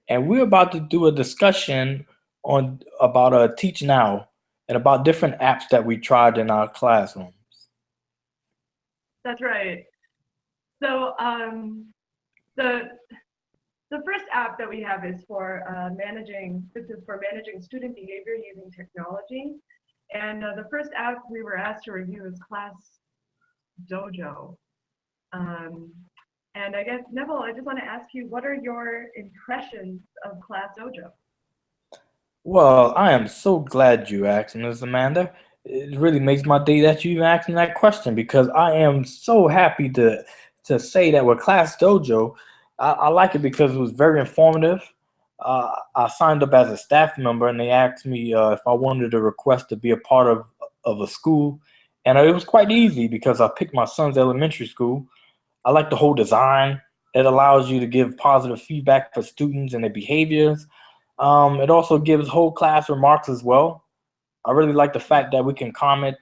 and we're about to do a discussion on about Teach Now and about different apps that we tried in our classroom. That's right. So the the first app that we have is for managing. This is for managing student behavior using technology. And the first app we were asked to review is Class Dojo. Um, and I guess Neville, I just want to ask you, what are your impressions of Class Dojo? Well, I am so glad you asked, Ms. Amanda. It really makes my day that you even asked me that question because I am so happy to say that with Class Dojo, I like it because it was very informative. I signed up as a staff member, and they asked me if I wanted to request to be a part of a school, and it was quite easy because I picked my son's elementary school. I like the whole design. It allows you to give positive feedback for students and their behaviors. It also gives whole class remarks as well. I really like the fact that we can comment,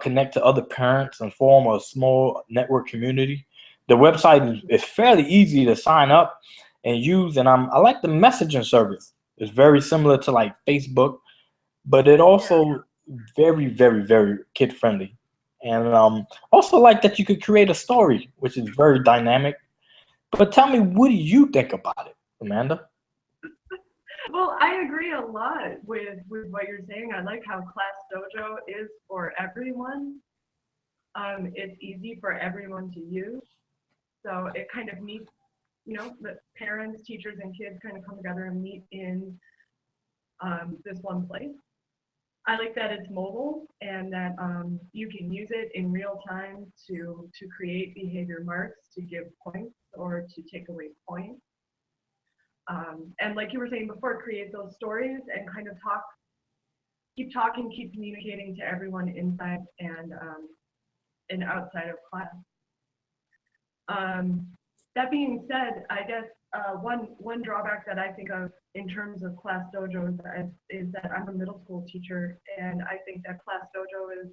connect to other parents, and form a small network community. The website is fairly easy to sign up and use, and I like the messaging service. It's very similar to like Facebook, but it Yeah. also very kid friendly. And also like that you could create a story, which is very dynamic. But tell me, what do you think about it, Amanda? Well, I agree a lot with what you're saying. I like how Class Dojo is for everyone. It's easy for everyone to use. So it kind of meets, the parents, teachers, and kids kind of come together and meet in this one place. I like that it's mobile and that you can use it in real time to create behavior marks, to give points or to take away points. And like you were saying before, create those stories and kind of keep talking, keep communicating to everyone inside and outside of class. Um, that being said, I guess one drawback that I think of in terms of Class Dojo is that I'm a middle school teacher, and I think that Class Dojo is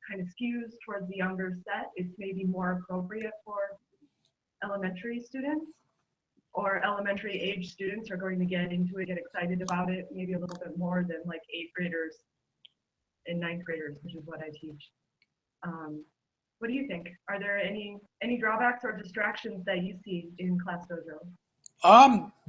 kind of skews towards the younger set. It's maybe more appropriate for elementary students, or elementary age students are going to get into it, get excited about it, maybe a little bit more than like eighth graders and ninth graders, which is what I teach. Um, what do you think? Are there any drawbacks or distractions that you see in Class Dojo?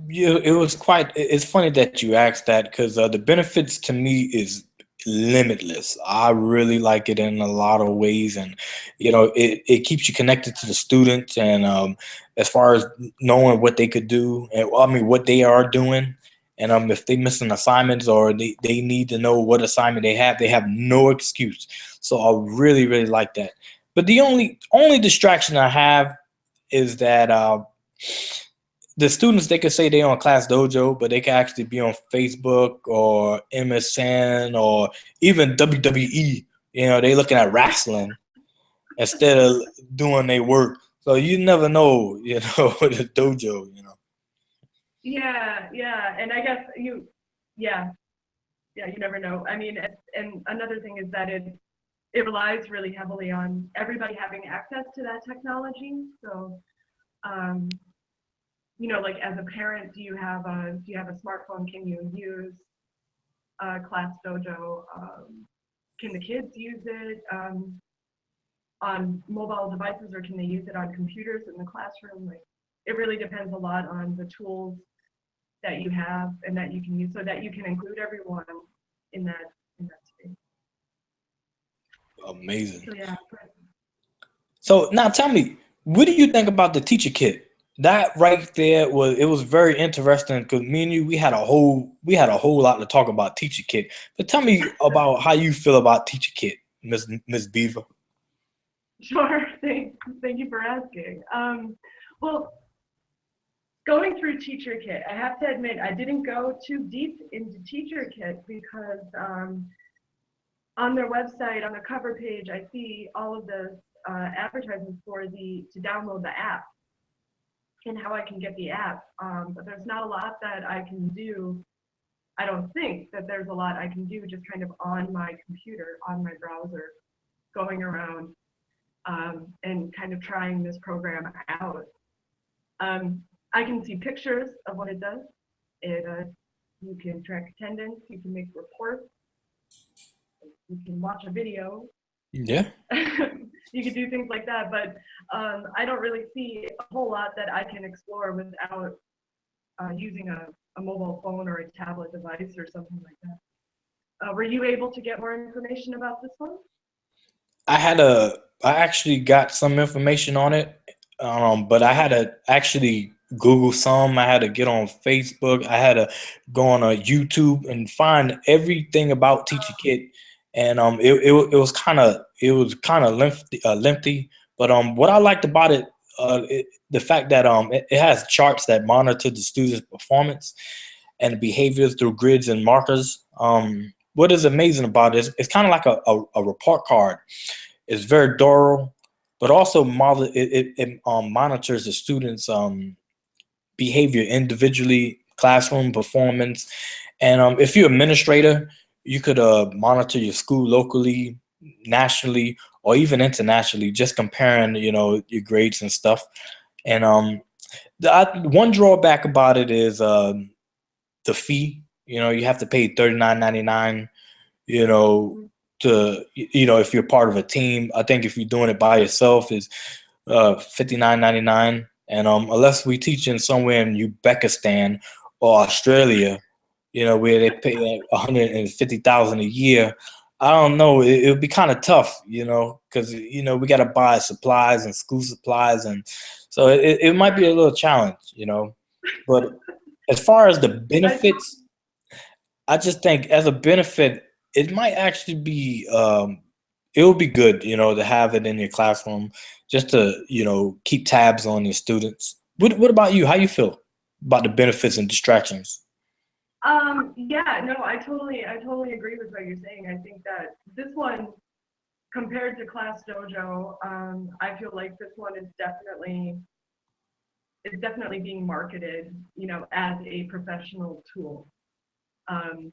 It was quite. It's funny that you asked that because the benefits to me is limitless. I really like it in a lot of ways, and it keeps you connected to the students, and as far as knowing what they could do, and I mean what they are doing, and if they missing assignments or they need to know what assignment they have no excuse. So I really like that. But the only distraction I have is that the students, they could say they on Class Dojo, but they can actually be on Facebook or MSN or even WWE. They looking at wrestling instead of doing their work. So you never know, the dojo. Yeah, and I guess yeah, you never know. I mean, and another thing is that it relies really heavily on everybody having access to that technology. So, um, like as a parent, do you have a smartphone? Can you use Class Dojo? Can the kids use it on mobile devices, or can they use it on computers in the classroom? Like, it really depends a lot on the tools that you have and that you can use, so that you can include everyone in that space. Amazing. So yeah. So now tell me, what do you think about the teacher kit? That right there was very interesting because me and you, we had a whole lot to talk about teacher kit. But tell me about how you feel about teacher kit, Miss Beaver. Sure. Thank you for asking. Well, going through Teacher Kit, I have to admit I didn't go too deep into Teacher Kit because on their website, on the cover page, I see all of the advertisements for to download the app and how I can get the app. But there's not a lot that I can do. I don't think that there's a lot I can do just kind of on my computer, on my browser, going around and kind of trying this program out. Um, I can see pictures of what it does. It you can track attendance, you can make reports, you can watch a video, Yeah. you can do things like that. But I don't really see a whole lot that I can explore without using a mobile phone or a tablet device or something like that. Were you able to get more information about this one? I had a I actually got some information on it, but I had to actually Google some. I had to get on Facebook. I had to go on YouTube and find everything about Teacher Kit, and it was kind of lengthy. But what I liked about it, the fact that it has charts that monitor the students' performance and behaviors through grids and markers. What is amazing about it is it's kind of like a report card. It's very thorough, but also monitors the students' behavior individually, classroom performance, and if you're an administrator, you could monitor your school locally, nationally, or even internationally, just comparing your grades and stuff. And one drawback about it is the fee. You have to pay $39.99, you know, Mhm. if you're part of a team. I think if you're doing it by yourself is $59.99. And unless we teaching somewhere in Uzbekistan or Australia, where they pay like 150,000 a year, I don't know. It would be kind of tough, because we got to buy supplies and school supplies, and so it might be a little challenge, But as far as the I benefits, I just think as a benefit, it might actually be it would be good, to have it in your classroom just to, keep tabs on your students. What about you? How you feel about the benefits and distractions? yeah, no, I totally agree with what you're saying. I think that this one, compared to Class Dojo, I feel like this one is definitely being marketed, as a professional tool. Um,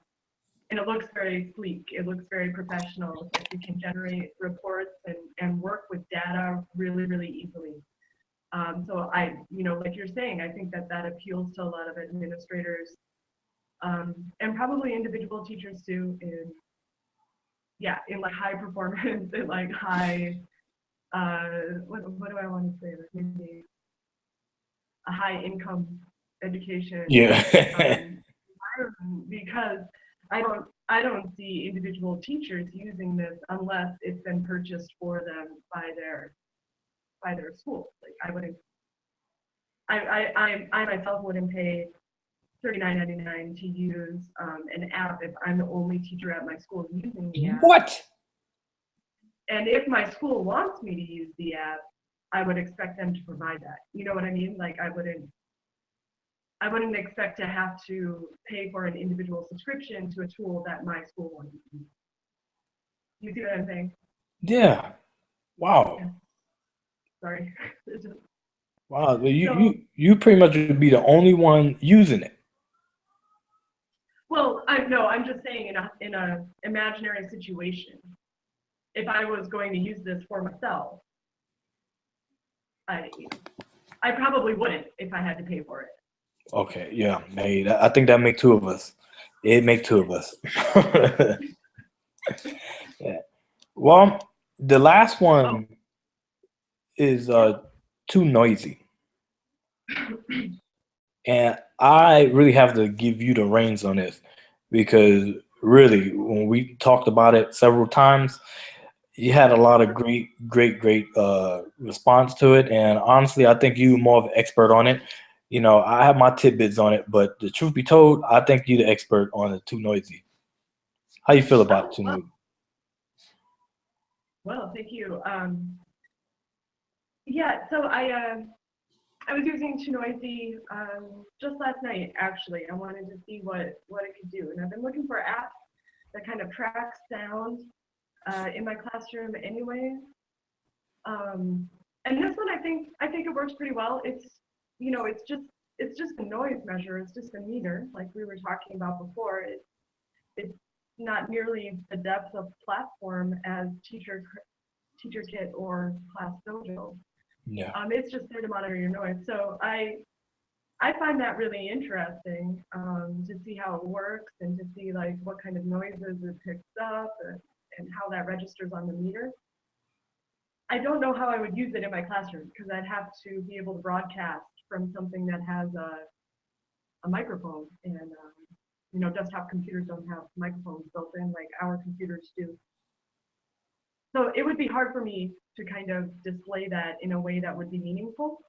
and it looks very sleek. It looks very professional. Like you can generate reports and work with data really, really easily. So like you're saying, I think that appeals to a lot of administrators, and probably individual teachers too. Yeah, in like high performance, in like high, what do I want to say? Like maybe a high income education Yeah. um, environment, because I don't see individual teachers using this unless it's been purchased for them by their school. Like I wouldn't, I myself wouldn't pay $39.99 to use an app if I'm the only teacher at my school using the app. What? And if my school wants me to use the app, I would expect them to provide that. You know what I mean? Like I wouldn't expect to have to pay for an individual subscription to a tool that my school wants to use. You see what I'm saying? Yeah. Wow. Yeah. Sorry. Wow. You So, you pretty much would be the only one using it. well, I'm just saying in a imaginary situation, if I was going to use this for myself, I I probably wouldn't if I had to pay for it. Okay. Yeah. Hey, I think that make two of us. It make two of us. Yeah. Well, the last Oh, one is yeah. too noisy. And I really have to give you the reins on this because really, when we talked about it several times, you had a lot of great response to it. And honestly, I think you're more of an expert on it. I have my tidbits on it, but the truth be told, I think you're the expert on the too noisy. How you feel about Oh, too well, noisy? well, thank you. Yeah, so I was using Too Noisy just last night. Actually, I wanted to see what it could do, and I've been looking for apps that kind of track sound in my classroom, anyway. And this one, I think it works pretty well. It's just a noise measure. It's just a meter, like we were talking about before. It's not nearly the depth of platform as Teacher Kit or Class Dojo. Yeah. It's just there to monitor your noise. So I find that really interesting to see how it works and to see like what kind of noises it picks up and how that registers on the meter. I don't know how I would use it in my classroom because I'd have to be able to broadcast from something that has a microphone, and desktop computers don't have microphones built in like our computers do. So it would be hard for me to kind of display that in a way that would be meaningful.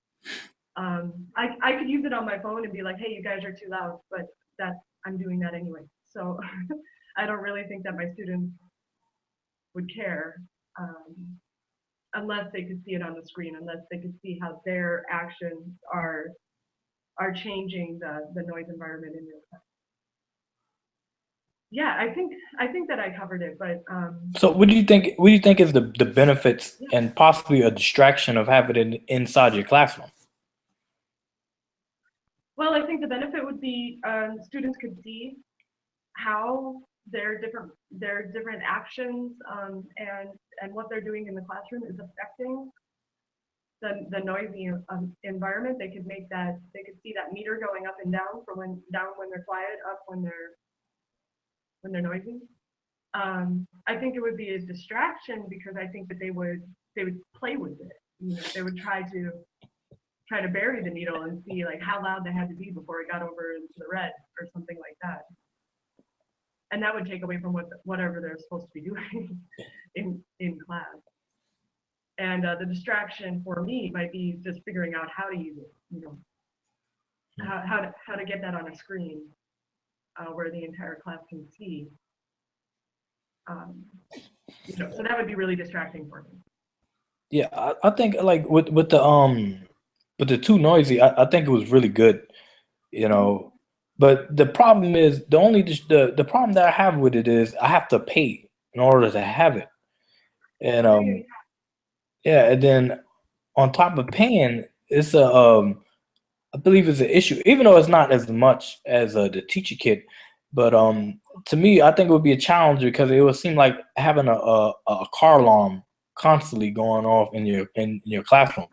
I could use it on my phone and be like, hey, you guys are too loud, but that I'm doing that anyway. So I don't really think that my students would care unless they could see it on the screen, unless they could see how their actions are changing the noise environment in their class. Yeah, I think that I covered it, but So what do you think? What do you think is the benefits yeah. and possibly a distraction of having it inside your classroom? Well, I think the benefit would be students could see how their different actions and what they're doing in the classroom is affecting the noisy environment. They could see that meter going up and down from when down when they're quiet, up when they're noisy. I think it would be a distraction because I think that they would play with it. They would try to bury the needle and see like how loud they had to be before it got over into the red or something like that. And that would take away from whatever they're supposed to be doing in class. And the distraction for me might be just figuring out how to use it. How to get that on a screen where the entire class can see. Um, so that would be really distracting for me. Yeah, I think like with the too noisy, I think it was really good, you Mhm. know. But the problem is the problem that I have with it is I have to pay in order to have it, and I hear you. yeah, and then on top of paying, it's a I believe it's an issue, even though it's not as much as the teacher kit. But to me, I think it would be a challenge because it would seem like having a car alarm constantly going off in your classroom.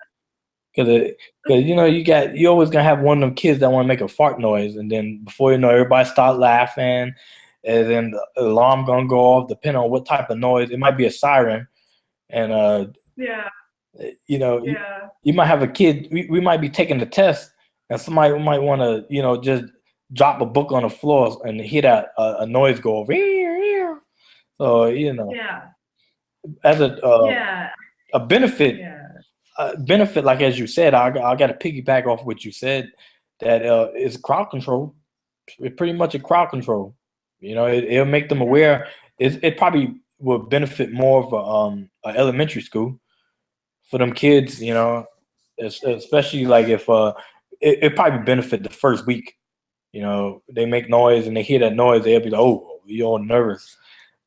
Because you always gonna have one of them kids that want to make a fart noise, and then before you know, everybody start laughing, and then the alarm gonna go off. Depending on what type of noise, it might be a siren, and Yeah, you know, yeah, you might have a kid. We might be taking the test, and somebody might want to, just drop a book on the floor and hear that a noise go over. So yeah, as yeah, a benefit, yeah, like as you said, I got to piggyback off what you said. That is crowd control. It's pretty much a crowd control. It'll make them yeah, aware. It probably will benefit more of a elementary school for them kids, especially like if it probably benefit the first week. They make noise and they hear that noise, they'll be like, oh, you're all nervous.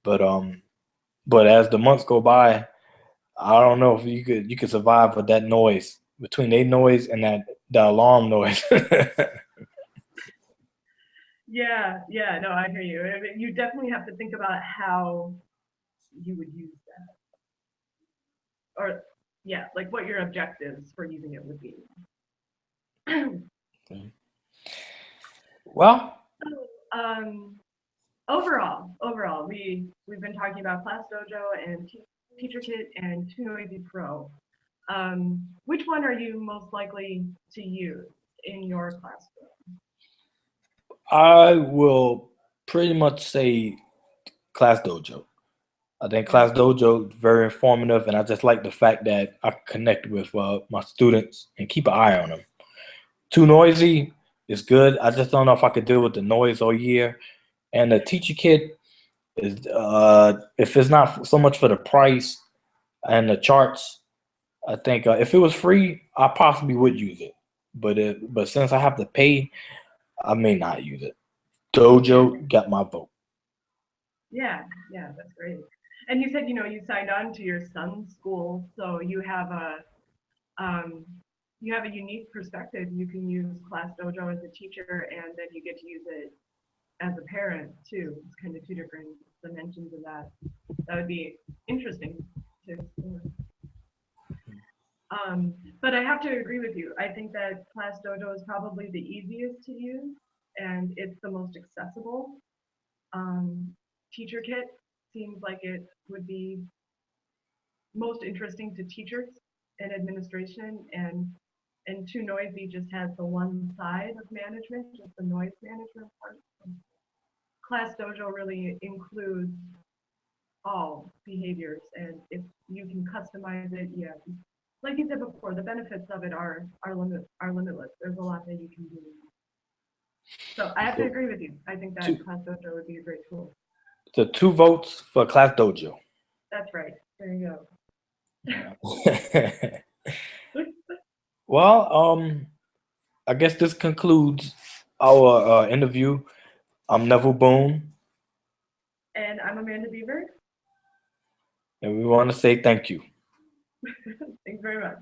But as the months go by, I don't know if you could survive with that noise between that noise and the alarm noise. yeah, yeah. No, I hear you. I mean, you definitely have to think about how you would use that, or yeah, like what your objectives for using it would be. Well, So, overall, we've been talking about Class Dojo and Teacher Kit and Too Noisy Pro. Which one are you most likely to use in your classroom? I will pretty much say Class Dojo. I think Yeah, Class Dojo is very informative, and I just like the fact that I connect with my students and keep an eye on them. Too noisy is good. I just don't know if I could deal with the noise all year. And the teacher kit is if it's not so much for the price and the charts, I think if it was free, I possibly would use it. But since I have to pay, I may not use it. Dojo got my vote. yeah, yeah, that's great. And you said you signed on to your son's school, so um, you have a unique perspective. You can use Class Dojo as a teacher, and then you get to use it as a parent too. It's kind of two different dimensions of that. That would be interesting to explore. But I have to agree with you. I think that Class Dojo is probably the easiest to use and it's the most accessible. Um, Teacher Kit seems like it would be most interesting to teachers and administration, and Too Noisy just has the one side of management, just the noise management part. Class Dojo really includes all behaviors, and if you can customize it, yeah, like you said before, the benefits of it are limitless. There's a lot that you can do. So I have to So agree with you. I think that two, Class Dojo would be a great tool. so 2 votes for Class Dojo. That's right. There you Yeah. go. Well, I guess this concludes our interview. I'm Neville Boone, And I'm Amanda Biever. and we want to say thank you. Thanks very much.